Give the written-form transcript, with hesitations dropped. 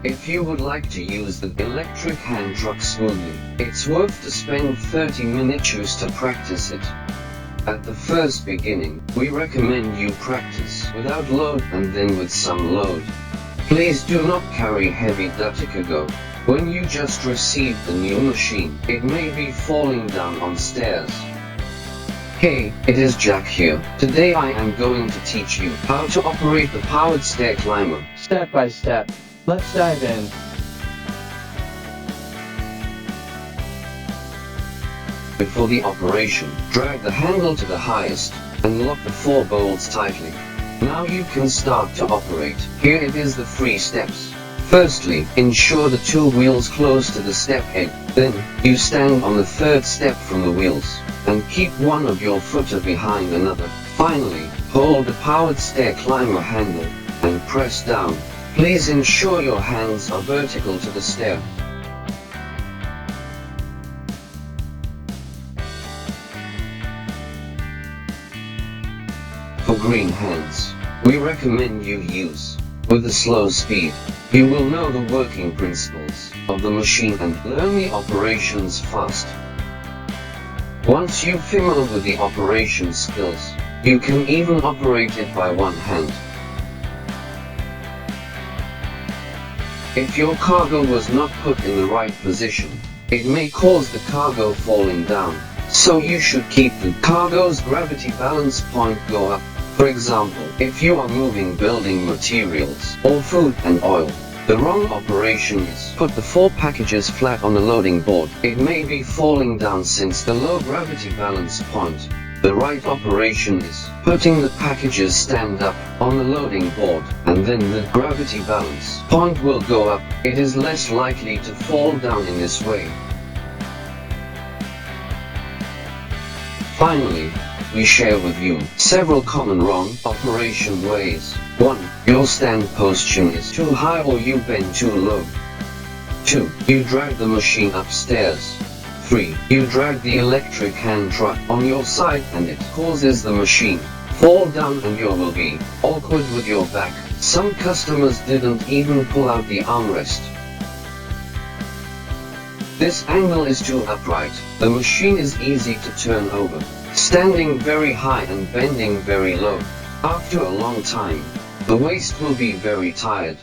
If you would like to use the electric hand truck smoothly, it's worth to spend 30 minutes just to practice it. At the first beginning, we recommend you practice without load and then with some load. Please do not carry heavy data. When you just received the new machine, it may be falling down on stairs. Hey, it is Jack here. Today I am going to teach you how to operate the powered stair climber. Step by step. Let's dive in. Before the operation, drag the handle to the highest, and lock the 4 bolts tightly. Now you can start to operate. Here it is the 3 steps. Firstly, ensure the 2 wheels close to the step head. Then, you stand on the 3rd step from the wheels, and keep one of your footer behind another. Finally, hold the powered stair climber handle, and press down. Please ensure your hands are vertical to the stair. For green hands, we recommend you use with a slow speed. You will know the working principles of the machine and learn the operations fast. Once you're familiar with the operation skills, you can even operate it by one hand. If your cargo was not put in the right position, it may cause the cargo falling down, so you should keep the cargo's gravity balance point go up. For example, if you are moving building materials or food and oil, the wrong operation is put the 4 packages flat on the loading board. It may be falling down since the low gravity balance point. The right operation is putting the packages stand up on the loading board, and then the gravity balance point will go up. It is less likely to fall down in this way. Finally, we share with you several common wrong operation ways. 1. Your stand position is too high or you bend too low. 2. You drag the machine upstairs. 3. You drag the electric hand truck on your side and it causes the machine fall down and you will be awkward with your back. Some customers didn't even pull out the armrest. This angle is too upright. The machine is easy to turn over, standing very high and bending very low. After a long time, the waist will be very tired.